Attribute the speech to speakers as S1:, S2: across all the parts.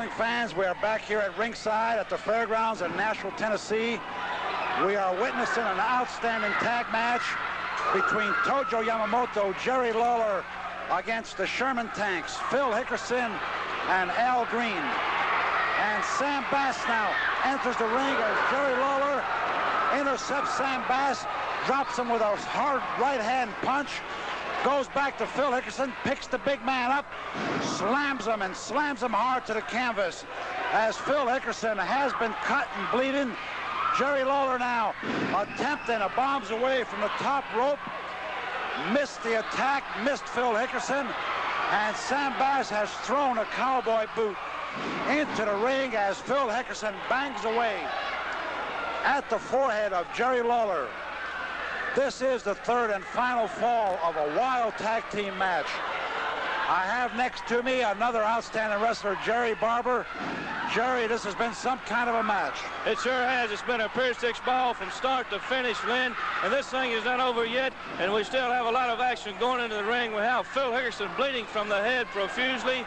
S1: Wrestling fans, we are back here at ringside at the Fairgrounds in Nashville, Tennessee. We are witnessing an outstanding tag match between Tojo Yamamoto, Jerry Lawler, against the Sherman Tanks, Phil Hickerson and Al Green. And Sam Bass now enters the ring as Jerry Lawler intercepts Sam Bass, drops him with a hard right-hand punch, goes back to Phil Hickerson, picks the big man up, slams him and slams him hard to the canvas. As Phil Hickerson has been cut and bleeding, Jerry Lawler now attempting a bombs away from the top rope, missed the attack, missed Phil Hickerson, and Sam Bass has thrown a cowboy boot into the ring as Phil Hickerson bangs away at the forehead of Jerry Lawler. This is the third and final fall of a wild tag team match. I have next to me another outstanding wrestler, Jerry Barber. Jerry, this has been some kind of a match.
S2: It sure has. It's been a Pier 6 ball from start to finish, Lynn. And this thing is not over yet, and we still have a lot of action going into the ring. We have Phil Hickerson bleeding from the head profusely.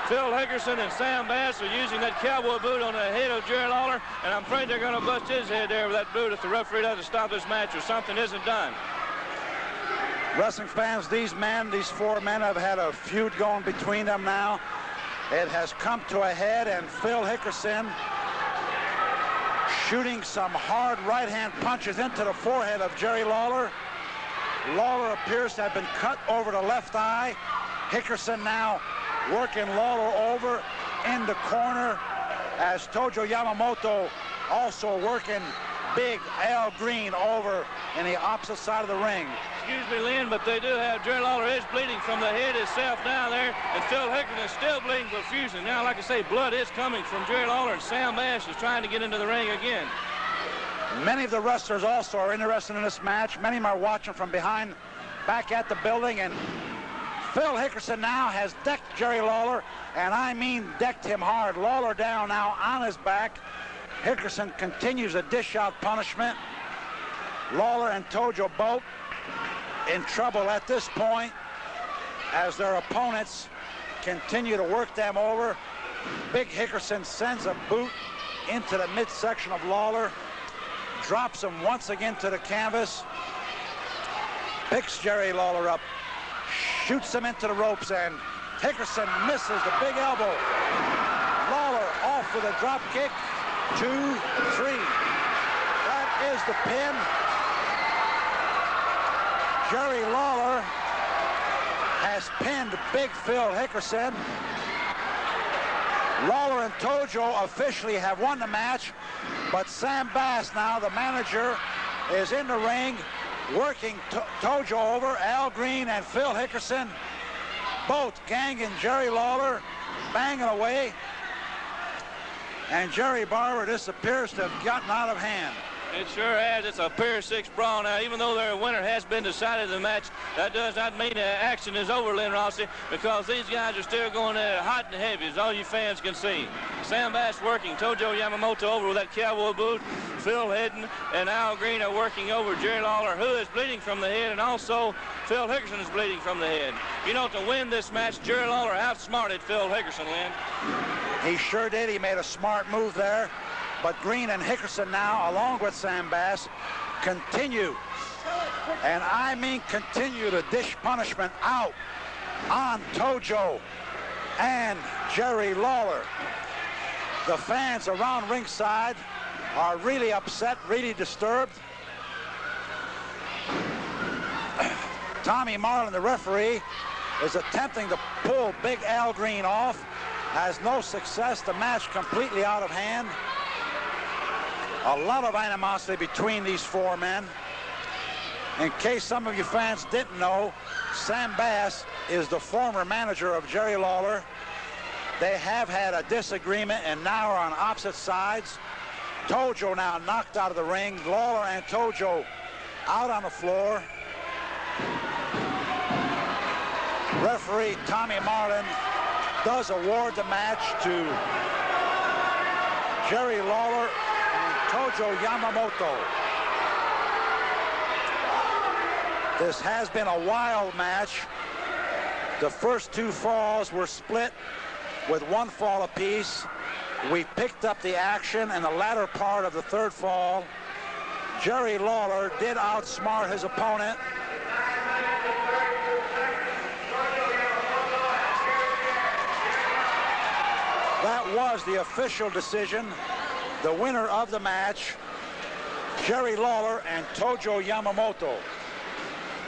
S2: Phil Hickerson and Sam Bass are using that cowboy boot on the head of Jerry Lawler, and I'm afraid they're going to bust his head there with that boot if the referee doesn't stop this match or something isn't done.
S1: Wrestling fans, these four men have had a feud going between them now. It has come to a head, and Phil Hickerson shooting some hard right-hand punches into the forehead of Jerry Lawler. Lawler appears to have been cut over the left eye. Hickerson now working Lawler over in the corner as Tojo Yamamoto also working big Al Green over in the opposite side of the ring.
S2: Excuse me, Lynn, but they do have Jerry Lawler is bleeding from the head itself down there, and Phil Hickerson is still bleeding profusely. Now, like I say, blood is coming from Jerry Lawler, and Sam Bass is trying to get into the ring again.
S1: Many of the wrestlers also are interested in this match. Many of them are watching from behind, back at the building, and Phil Hickerson now has decked Jerry Lawler, and I mean decked him hard. Lawler down now on his back. Hickerson continues to dish out punishment. Lawler and Tojo both in trouble at this point as their opponents continue to work them over. Big Hickerson sends a boot into the midsection of Lawler, drops him once again to the canvas, picks Jerry Lawler up, shoots him into the ropes, and Hickerson misses the big elbow. Lawler off with a drop kick. 2, 3. That is the pin. Jerry Lawler has pinned big Phil Hickerson. Lawler and Tojo officially have won the match, but Sam Bass now, the manager, is in the ring working Tojo over. Al Green and Phil Hickerson both ganging Jerry Lawler, banging away. And Jerry Barber, this appears to have gotten out of hand.
S2: It sure has. It's a Pier 6 brawl now. Even though their winner has been decided in the match, that does not mean the action is over, Lynn Rossi, because these guys are still going hot and heavy, as all you fans can see. Sam Bass working Tojo Yamamoto over with that cowboy boot. Phil Hidden and Al Green are working over Jerry Lawler, who is bleeding from the head, and also Phil Hickerson is bleeding from the head. You know, to win this match, Jerry Lawler outsmarted Phil Hickerson, Lynn.
S1: He sure did. He made a smart move there. But Green and Hickerson now, along with Sam Bass, continue, and I mean continue, to dish punishment out on Tojo and Jerry Lawler. The fans around ringside are really upset, really disturbed. Tommy Marlin, the referee, is attempting to pull Big Al Green off. Has no success. The match completely out of hand. A lot of animosity between these four men. In case some of you fans didn't know, Sam Bass is the former manager of Jerry Lawler. They have had a disagreement and now are on opposite sides. Tojo now knocked out of the ring. Lawler and Tojo out on the floor. Referee Tommy Marlin does award the match to Jerry Lawler and Tojo Yamamoto. This has been a wild match. The first two falls were split with 1 fall apiece. We picked up the action in the latter part of the 3rd fall. Jerry Lawler did outsmart his opponent. That was the official decision. The winner of the match, Jerry Lawler and Tojo Yamamoto.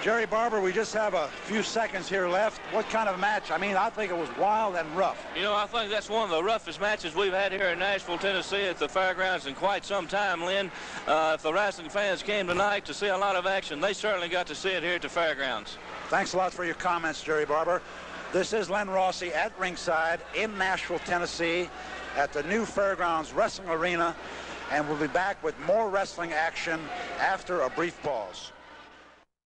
S1: Jerry Barber, we just have a few seconds here left. What kind of match? I mean, I think it was wild and rough.
S2: You know, I think that's one of the roughest matches we've had here in Nashville, Tennessee at the Fairgrounds in quite some time, Lynn. If the wrestling fans came tonight to see a lot of action, they certainly got to see it here at the Fairgrounds.
S1: Thanks a lot for your comments, Jerry Barber. This is Len Rossi at ringside in Nashville, Tennessee at the new Fairgrounds Wrestling Arena, and we'll be back with more wrestling action after a brief pause.